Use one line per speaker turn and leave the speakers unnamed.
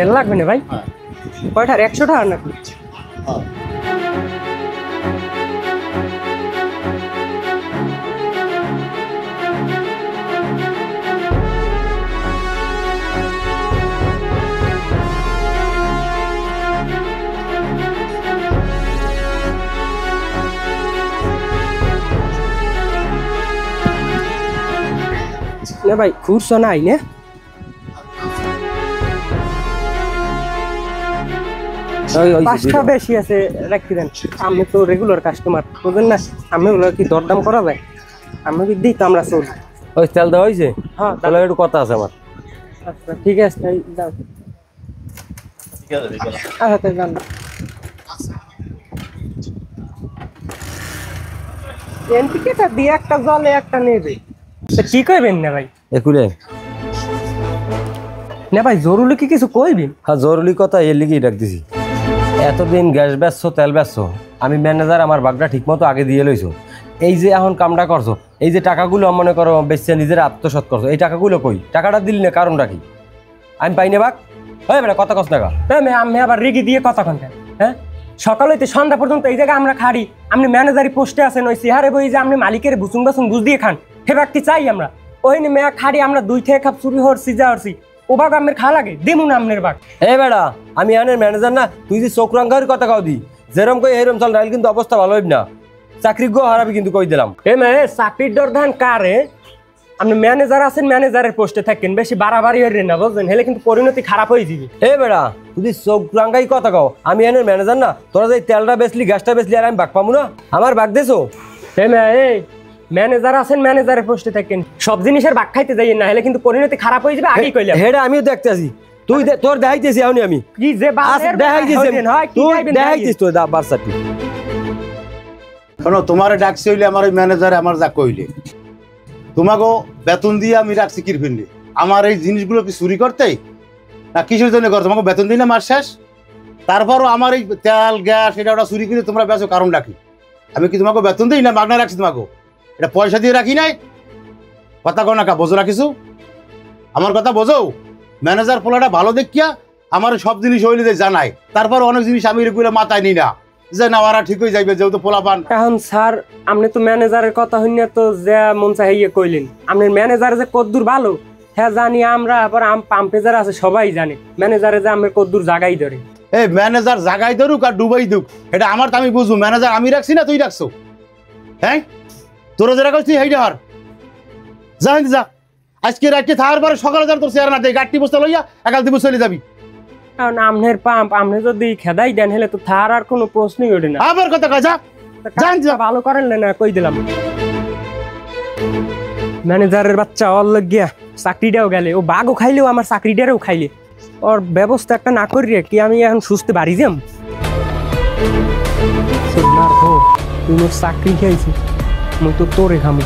তেল লাগবে না ভাই? কয়টার 100 টাকা নাকি? না ভাই খুরসো নাই না? পাঁচটা বেশি আছে রাখি দেন। আমি তো রেগুলার কাস্টমার, বুঝলেন না? আমি ওগুলো কি দরদাম করা যায়? আমি কি দিই তো আমরা চল।
ওই তেল দেওয়া হয়েছে?
হ্যাঁ
তাহলে একটু কথা আছে আমার।
আচ্ছা ঠিক আছে তাই যাও। আচ্ছা তাই যান। এনপিকেটা দিয়ে একটা জলে একটা নেবে, কি কইবেন না ভাই?
একুলে
না ভাই জরুরি কি কিছু কইবেন?
হ্যাঁ জরুরি কথা, এর লিগেই ডাক দিছি। এতদিন গ্যাস বেচছো, তেল বেচছো, আমি ম্যানেজার আমার বাগটা ঠিক মতো আগে দিয়ে লইছো। এই যে এখন কামটা করছো, এই যে টাকাগুলো মনে করো বেচছে নিজের আত্মসাৎ করছো, এই টাকাগুলো কই? টাকাটা দিলি না, কারণটা কি? আমি পাই না বাক? হয় বেটা কথা কস টাকা।
আমি আবার রেগে দিয়ে কথা কন কেন? হ্যাঁ সকাল হইতে সন্ধ্যা পর্যন্ত এই জায়গায় আমরা খাড়ি, আপনি ম্যানেজারি পোস্টে আছেন, ওই চেহারে বই যে আপনি মালিকের বুচুন বাসুন বুঝ দিয়ে খান, হে বাকি চাই আমরা। ওই মেয়া খাড়ি আমরা 2 থেকে কাপ চুরি হরছি যা হরছি, ও বাগ আমের খা লাগে দিমু না আমনের বাগ।
এ বেড়া আমি আনের ম্যানেজার না, তুই যে চোখ রাঙ্গার কথা কাও দি, যেরম কই এরম চল, নাইলে কিন্তু অবস্থা ভালো হইব না, চাকরি গো হারাবি কিন্তু কই দিলাম।
এ মে চাকরির দরদান কারে? আপনি ম্যানেজার আছেন, ম্যানেজারের পোস্টে থাকেন, বেশি বাড়াবাড়ি হইরেন না বুঝলেন, হেলে কিন্তু পরিণতি খারাপ হয়ে যাবে।
এ বেড়া তুই চোখ রাঙ্গাই কথা কাও, আমি আনের ম্যানেজার না, তোরা যে তেলটা বেচলি গ্যাসটা বেচলি আর আমি বাগ পাবো না? আমার বাগ দেছো?
এ মে এই ম্যানেজার আছেন, ম্যানেজারের পোস্টে থাকেন, সব জিনিসের বাগ খাইতে যাইয়েন না, হেলে কিন্তু পরিণতি খারাপ হয়ে যাবে, আগেই কইলাম।
হেডা আমিও দেখতে আছি, তুই তোর দেখাইতেছি আমি
কি যে বালের
দেখাইতেছি
হয় কি
তুই
গাইবেন
দেখাইতিস তোর বারসাটি।
শোনো, তোমারে ডাকছি হইলে আমার ওই ম্যানেজার আমার যা কইলে, তোমাকে বেতন দিয়ে আমি রাখছি কির ফিরলি, আমার এই জিনিসগুলো কি চুরি করতে না কিসের জন্য করো? তোমাকে বেতন দিই না মাস শেষ, তারপরও আমার এই তেল গ্যাস এটা ওটা চুরি করে তোমরা বেচো, কারণ রাখি আমি কি তোমাকে বেতন দিই না মাগনা রাখছি? তোমাকে এটা পয়সা দিয়ে রাখি নাই, কথা কো না কা বোঝো না কিছু? আমার কথা বোঝো? ম্যানেজার পোলাটা ভালো দেখিয়া আমার সব জিনিস হইলে যে জানাই, তারপর অনেক জিনিস আমি এগুলো মাথায় নিই না, যে না ওরা ঠিক হয়ে যাইবে যেহেতু পোলা পান।
এখন স্যার আপনি তো ম্যানেজারের কথা হইনা তো যে মন চাই ইয়ে কইলেন, আপনার ম্যানেজার যে কদ্দুর ভালো হ্যাঁ জানি আমরা, আবার পাম্পে যারা আছে সবাই জানে ম্যানেজারে যে আমার কদ্দুর জাগাই ধরে।
এই ম্যানেজার জাগাই ধরুক আর ডুবাই দুক এটা আমার তো আমি বুঝবো, ম্যানেজার আমি রাখছি না তুই রাখছো? হ্যাঁ তোরা যারা করছিস হেইটা হার যা যা, আজকে রাখতে থাকার পরে সকালে যান তোর চেয়ার না দেয় গাড়ি বসতে লইয়া একাল দিব চলে যাবি।
কারণ আমনের পাম্প আপনি যদি খেদাই দেন হেলে তো থার আর কোনো প্রশ্নই ওঠে না।
আবার কথা কয় যা জান যা,
ভালো করেন না কই দিলাম। ম্যানেজারের বাচ্চা অল গিয়া চাকরিটাও গেলে, ও বাঘও খাইলেও আমার চাকরিটারও খাইলে, ওর ব্যবস্থা একটা না করি কি আমি এখন সুস্থ বাড়ি যাম? তুই মোর চাকরি খাইছি, মুই তো তোরে খামু।